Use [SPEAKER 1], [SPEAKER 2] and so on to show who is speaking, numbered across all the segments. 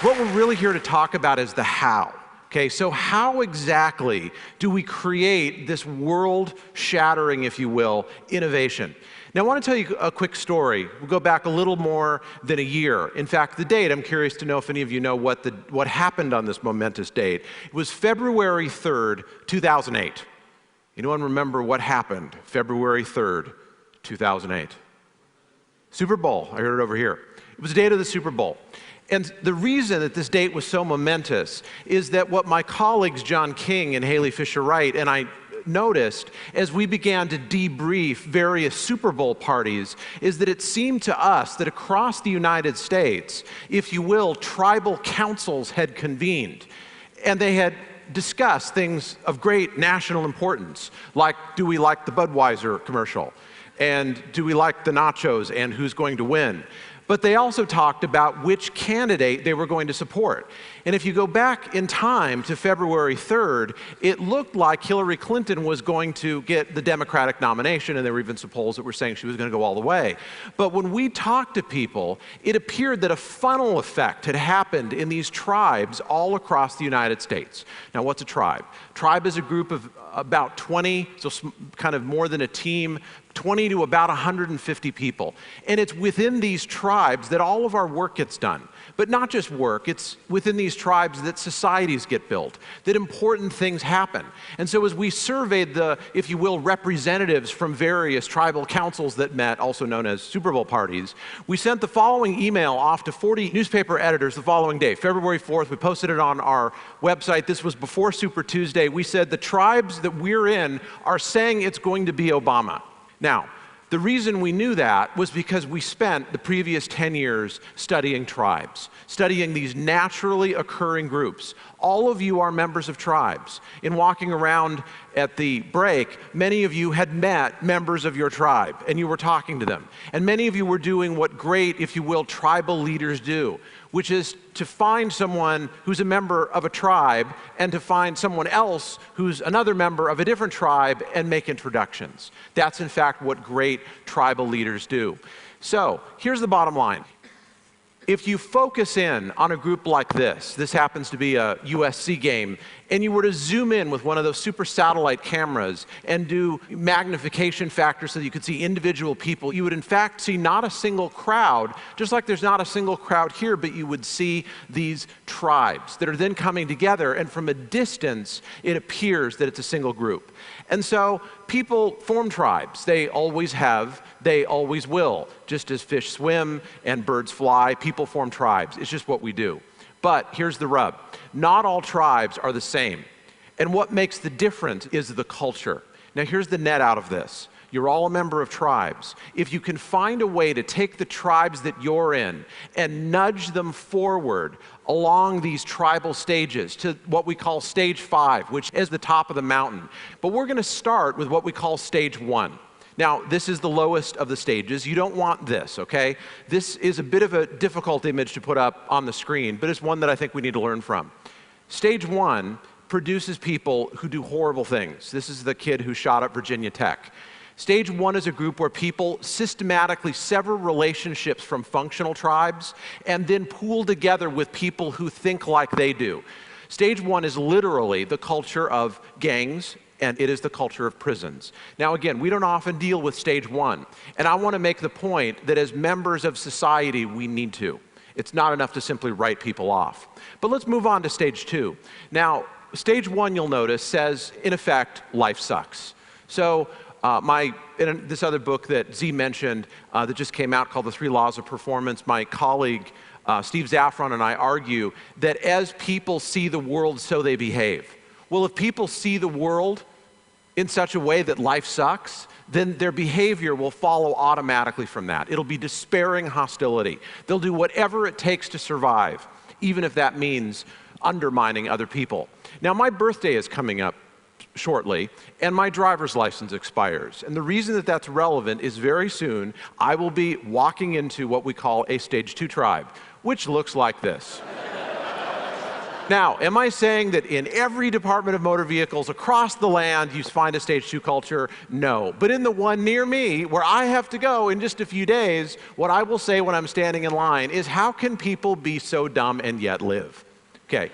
[SPEAKER 1] What we're really here to talk about is the how. Okay, so how exactly do we create this world-shattering, if you will, innovation? Now, I want to tell you a quick story. We'll go back a little more than a year. In fact, the date, I'm curious to know if any of you know what happened on this momentous date. It was February 3rd, 2008. Anyone remember what happened February 3rd, 2008? Super Bowl. I heard it over here. It was the date of the Super Bowl. And the reason that this date was so momentous is that what my colleagues John King and Haley Fisher-Wright and I noticed as we began to debrief various Super Bowl parties is that it seemed to us that across the United States, if you will, tribal councils had convened. And they had discussed things of great national importance, like do we like the Budweiser commercial? And do we like the nachos and who's going to win? But they also talked about which candidate they were going to support. And if you go back in time to February 3rd, it looked like Hillary Clinton was going to get the Democratic nomination, and there were even some polls that were saying she was going to go all the way. But when we talked to people, it appeared that a funnel effect had happened in these tribes all across the United States. Now, what's a tribe? Tribe is a group of about 20, so kind of more than a team, 20 to about 150 people. And it's within these tribes that all of our work gets done. But not just work, it's within these tribes that societies get built, that important things happen. And so as we surveyed the, if you will, representatives from various tribal councils that met, also known as Super Bowl parties, we sent the following email off to 40 newspaper editors the following day, February 4th. We posted it on our website. This was before Super Tuesday. We said the tribes that we're in are saying it's going to be Obama. Now, the reason we knew that was because we spent the previous 10 years studying tribes, studying these naturally occurring groups. All of you are members of tribes. In walking around at the break, many of you had met members of your tribe, and you were talking to them. And many of you were doing what great, if you will, tribal leaders do, which is to find someone who's a member of a tribe and to find someone else who's another member of a different tribe and make introductions. That's, in fact, what great tribal leaders do. So here's the bottom line. If you focus in on a group like this happens to be a USC game, and you were to zoom in with one of those super satellite cameras and do magnification factors so that you could see individual people, you would in fact see not a single crowd, just like there's not a single crowd here, but you would see these tribes that are then coming together, and from a distance, it appears that it's a single group. And so people form tribes. They always have, they always will. Just as fish swim and birds fly, people form tribes. It's just what we do. But here's the rub. Not all tribes are the same. And what makes the difference is the culture. Now here's the net out of this. You're all a member of tribes. If you can find a way to take the tribes that you're in and nudge them forward along these tribal stages to what we call stage 5, which is the top of the mountain. But we're going to start with what we call stage 1. Now, this is the lowest of the stages. You don't want this, okay? This is a bit of a difficult image to put up on the screen, but it's one that I think we need to learn from. Stage 1 produces people who do horrible things. This is the kid who shot up Virginia Tech. Stage 1 is a group where people systematically sever relationships from functional tribes and then pool together with people who think like they do. Stage 1 is literally the culture of gangs, and it is the culture of prisons. Now again, we don't often deal with stage 1, and I want to make the point that as members of society, we need to. It's not enough to simply write people off. But let's move on to stage 2. Now, stage 1, you'll notice, says, in effect, life sucks. So in this other book that Z mentioned that just came out called The 3 Laws of Performance, my colleague Steve Zaffron and I argue that as people see the world, so they behave. Well, if people see the world in such a way that life sucks, then their behavior will follow automatically from that. It'll be despairing hostility. They'll do whatever it takes to survive, even if that means undermining other people. Now, my birthday is coming up shortly, and my driver's license expires. And the reason that that's relevant is very soon, I will be walking into what we call a stage 2 tribe, which looks like this. Now, am I saying that in every department of motor vehicles across the land you find a stage 2 culture? No. But in the one near me, where I have to go in just a few days, what I will say when I'm standing in line is, how can people be so dumb and yet live? Okay.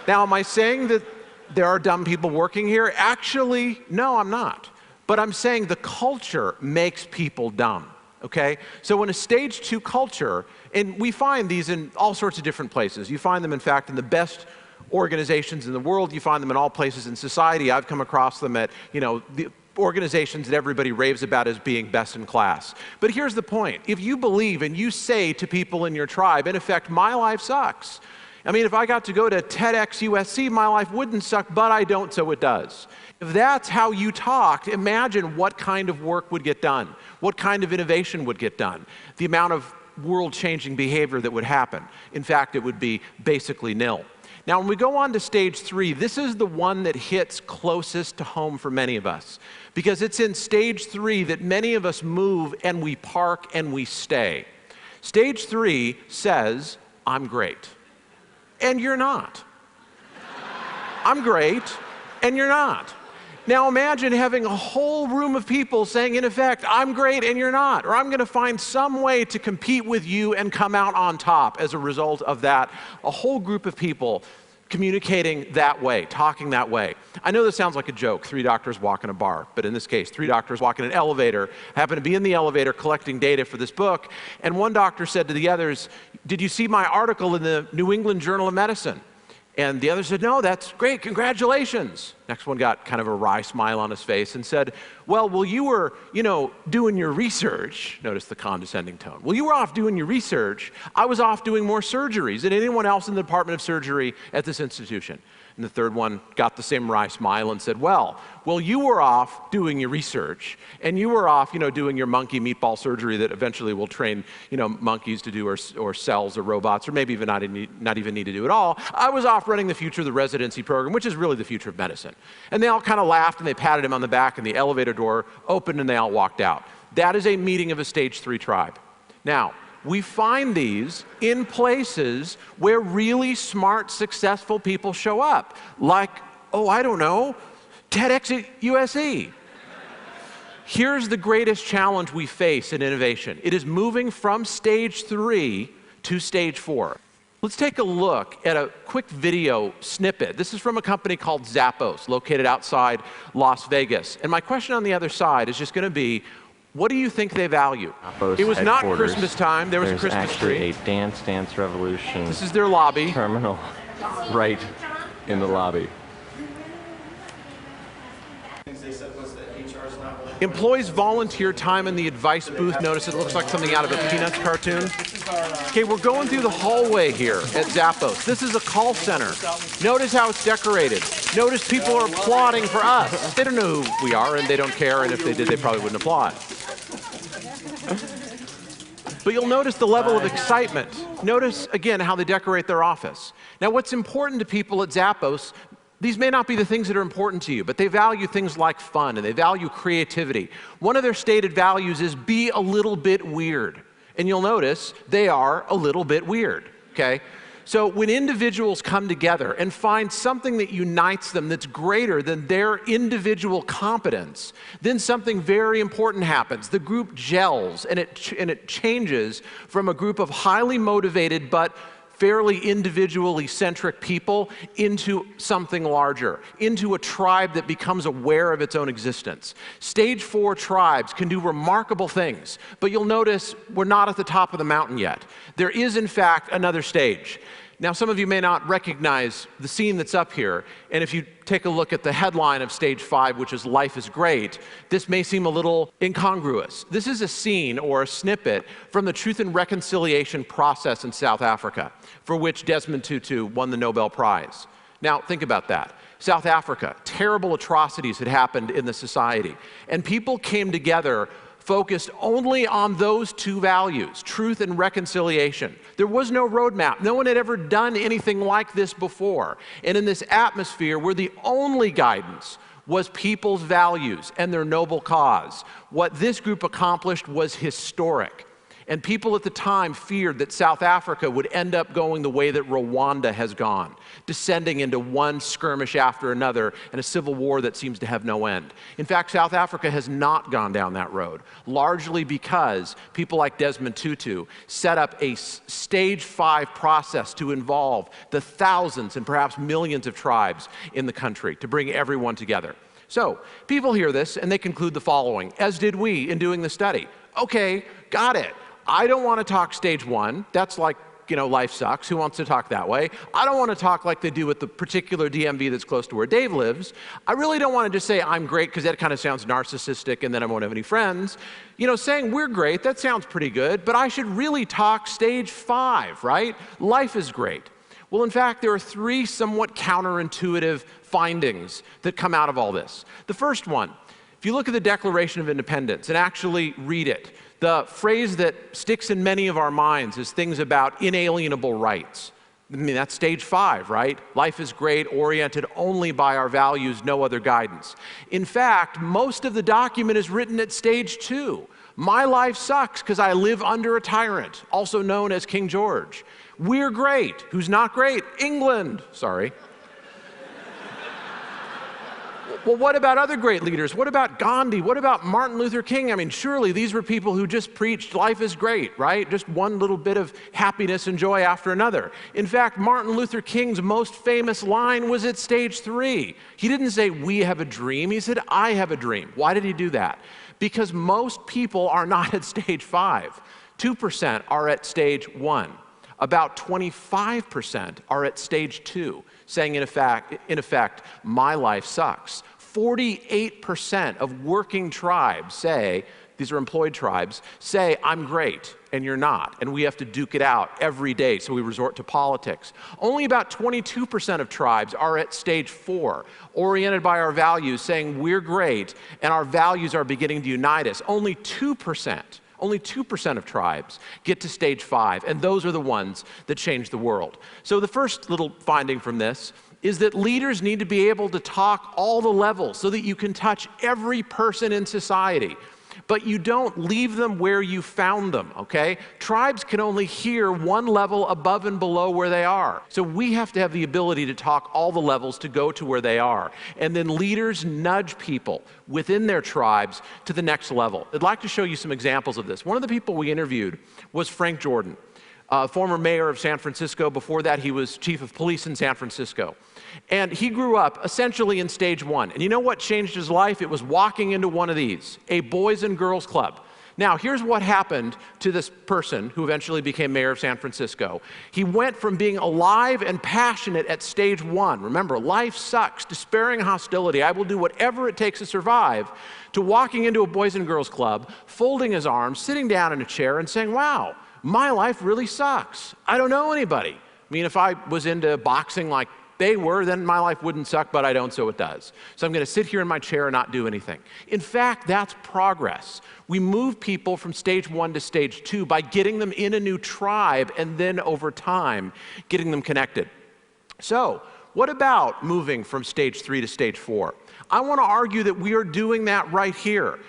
[SPEAKER 1] Now, am I saying that there are dumb people working here? Actually, no, I'm not. But I'm saying the culture makes people dumb. Okay? So in a stage 2 culture, and we find these in all sorts of different places. You find them, in fact, in the best organizations in the world. You find them in all places in society. I've come across them at, the organizations that everybody raves about as being best in class. But here's the point. If you believe and you say to people in your tribe, in effect, my life sucks. I mean, if I got to go to TEDx USC, my life wouldn't suck, but I don't, so it does. If that's how you talked, imagine what kind of work would get done, what kind of innovation would get done, the amount of world-changing behavior that would happen. In fact, it would be basically nil. Now, when we go on to stage 3, this is the one that hits closest to home for many of us, because it's in stage 3 that many of us move and we park and we stay. Stage 3 says, I'm great. And you're not. I'm great, and you're not. Now imagine having a whole room of people saying, in effect, I'm great and you're not, or I'm going to find some way to compete with you and come out on top as a result of that. A whole group of people communicating that way, talking that way. I know this sounds like a joke, 3 doctors walk in a bar, but in this case, 3 doctors walk in an elevator, happen to be in the elevator collecting data for this book, and one doctor said to the others, did you see my article in the New England Journal of Medicine? And the other said, no, that's great, congratulations. Next one got kind of a wry smile on his face and said, well, you were, doing your research. Notice the condescending tone. Well, you were off doing your research. I was off doing more surgeries than anyone else in the Department of Surgery at this institution. And the third one got the same wry smile and said, well, you were off doing your research, and you were off, doing your monkey meatball surgery that eventually will train, monkeys to do, or cells or robots, or maybe even not even need to do it all. I was off running the future of the residency program, which is really the future of medicine. And they all kind of laughed, and they patted him on the back, and the elevator door opened, and they all walked out. That is a meeting of a stage 3 tribe. Now, we find these in places where really smart, successful people show up. Like, I don't know, TEDx at USC. Here's the greatest challenge we face in innovation. It is moving from stage 3 to stage 4. Let's take a look at a quick video snippet. This is from a company called Zappos, located outside Las Vegas. And my question on the other side is just going to be, what do you think they value? It was not Christmas time. There was a Christmas tree.
[SPEAKER 2] There's actually a Dance Revolution.
[SPEAKER 1] This is their lobby.
[SPEAKER 2] Terminal right in the lobby.
[SPEAKER 1] Employees volunteer time in the advice booth. Notice it looks like something out of a Peanuts cartoon. Okay, we're going through the hallway here at Zappos. This is a call center. Notice how it's decorated. Notice people are applauding for us. They don't know who we are, and they don't care, and if they did, they probably wouldn't applaud. But you'll notice the level of excitement. Notice, again, how they decorate their office. Now, what's important to people at Zappos, these may not be the things that are important to you, but they value things like fun, and they value creativity. One of their stated values is be a little bit weird. And you'll notice they are a little bit weird, okay? So when individuals come together and find something that unites them that's greater than their individual competence, then something very important happens. The group gels, and it changes from a group of highly motivated but fairly individually centric people into something larger, into a tribe that becomes aware of its own existence. Stage 4 tribes can do remarkable things, but you'll notice we're not at the top of the mountain yet. There is, in fact, another stage. Now, some of you may not recognize the scene that's up here, and if you take a look at the headline of stage 5, which is Life is Great, this may seem a little incongruous. This is a scene or a snippet from the Truth and Reconciliation process in South Africa, for which Desmond Tutu won the Nobel Prize. Now, think about that. South Africa, terrible atrocities had happened in the society, and people came together focused only on those 2 values, truth and reconciliation. There was no roadmap. No one had ever done anything like this before. And in this atmosphere where the only guidance was people's values and their noble cause, what this group accomplished was historic. And people at the time feared that South Africa would end up going the way that Rwanda has gone, descending into one skirmish after another and a civil war that seems to have no end. In fact, South Africa has not gone down that road, largely because people like Desmond Tutu set up a stage 5 process to involve the thousands and perhaps millions of tribes in the country to bring everyone together. So people hear this and they conclude the following, as did we in doing the study. Okay, got it. I don't want to talk stage 1. That's like, life sucks. Who wants to talk that way? I don't want to talk like they do with the particular DMV that's close to where Dave lives. I really don't want to just say I'm great because that kind of sounds narcissistic and then I won't have any friends. Saying we're great, that sounds pretty good, but I should really talk stage 5, right? Life is great. Well, in fact, there are 3 somewhat counterintuitive findings that come out of all this. The first one, if you look at the Declaration of Independence and actually read it, the phrase that sticks in many of our minds is things about inalienable rights. I mean, that's stage 5, right? Life is great, oriented only by our values, no other guidance. In fact, most of the document is written at stage 2. My life sucks because I live under a tyrant, also known as King George. We're great. Who's not great? England. Sorry. Well, what about other great leaders? What about Gandhi? What about Martin Luther King? I mean, surely these were people who just preached life is great, right? Just one little bit of happiness and joy after another. In fact, Martin Luther King's most famous line was at stage 3. He didn't say, we have a dream. He said, I have a dream. Why did he do that? Because most people are not at stage 5. 2% are at stage 1. About 25% are at stage 2, saying in effect, my life sucks. 48% of working tribes say, these are employed tribes, say, I'm great, and you're not, and we have to duke it out every day, so we resort to politics. Only about 22% of tribes are at stage 4, oriented by our values, saying we're great, and our values are beginning to unite us. Only 2% of tribes get to stage 5, and those are the ones that change the world. So the first little finding from this is that leaders need to be able to talk all the levels so that you can touch every person in society. But you don't leave them where you found them, okay? Tribes can only hear one level above and below where they are. So we have to have the ability to talk all the levels to go to where they are. And then leaders nudge people within their tribes to the next level. I'd like to show you some examples of this. One of the people we interviewed was Frank Jordan, former mayor of San Francisco. Before that, he was chief of police in San Francisco. And he grew up essentially in stage 1. And you know what changed his life? It was walking into one of these, a boys and girls club. Now, here's what happened to this person who eventually became mayor of San Francisco. He went from being alive and passionate at stage 1, remember, life sucks, despairing hostility, I will do whatever it takes to survive, to walking into a boys and girls club, folding his arms, sitting down in a chair and saying, wow, my life really sucks. I don't know anybody. I mean, if I was into boxing like they were, then my life wouldn't suck, but I don't, so it does. So I'm going to sit here in my chair and not do anything. In fact, that's progress. We move people from stage 1 to stage 2 by getting them in a new tribe and then over time, getting them connected. So what about moving from stage 3 to stage 4? I want to argue that we are doing that right here.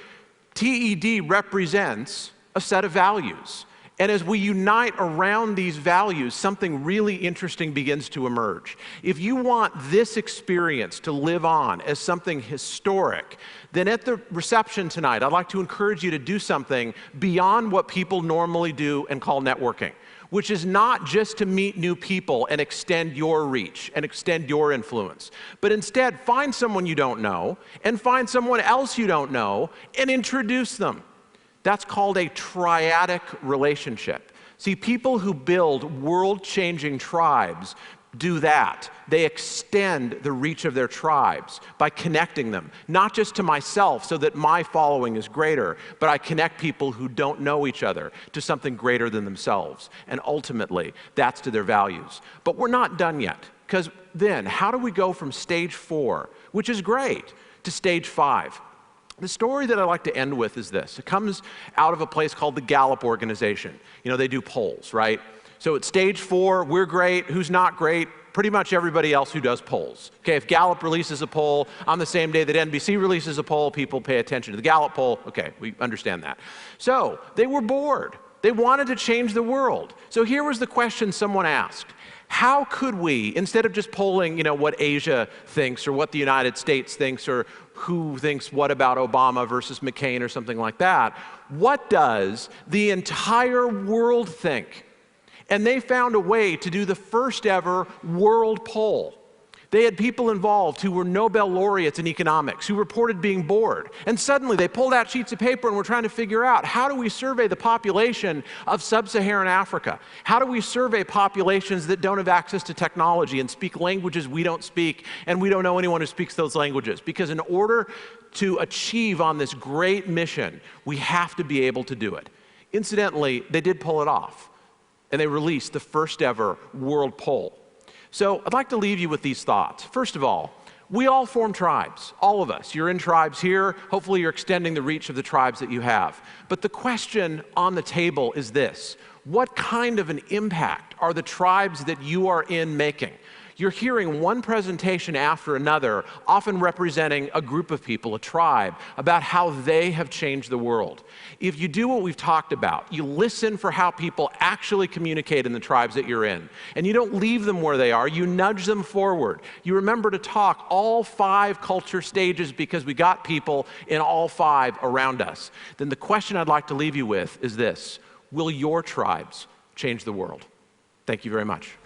[SPEAKER 1] TED represents a set of values. And as we unite around these values, something really interesting begins to emerge. If you want this experience to live on as something historic, then at the reception tonight, I'd like to encourage you to do something beyond what people normally do and call networking, which is not just to meet new people and extend your reach and extend your influence, but instead find someone you don't know and find someone else you don't know and introduce them. That's called a triadic relationship. See, people who build world-changing tribes do that. They extend the reach of their tribes by connecting them, not just to myself so that my following is greater, but I connect people who don't know each other to something greater than themselves. And ultimately, that's to their values. But we're not done yet, because then how do we go from stage 4, which is great, to stage 5? The story that I like to end with is this. It comes out of a place called the Gallup organization. You know, they do polls, right? So at stage 4, we're great. Who's not great? Pretty much everybody else who does polls. Okay, if Gallup releases a poll on the same day that NBC releases a poll, people pay attention to the Gallup poll. Okay, we understand that. So they were bored. They wanted to change the world. So here was the question someone asked. How could we, instead of just polling, what Asia thinks or what the United States thinks or who thinks what about Obama versus McCain or something like that, what does the entire world think? And they found a way to do the first ever world poll. They had people involved who were Nobel laureates in economics, who reported being bored. And suddenly they pulled out sheets of paper and were trying to figure out, how do we survey the population of sub-Saharan Africa? How do we survey populations that don't have access to technology and speak languages we don't speak, and we don't know anyone who speaks those languages? Because in order to achieve on this great mission, we have to be able to do it. Incidentally, they did pull it off, and they released the first ever world poll. So I'd like to leave you with these thoughts. First of all, we all form tribes, all of us. You're in tribes here. Hopefully you're extending the reach of the tribes that you have. But the question on the table is this: what kind of an impact are the tribes that you are in making? You're hearing one presentation after another, often representing a group of people, a tribe, about how they have changed the world. If you do what we've talked about, you listen for how people actually communicate in the tribes that you're in, and you don't leave them where they are, you nudge them forward. You remember to talk all 5 culture stages because we got people in all 5 around us. Then the question I'd like to leave you with is this: will your tribes change the world? Thank you very much.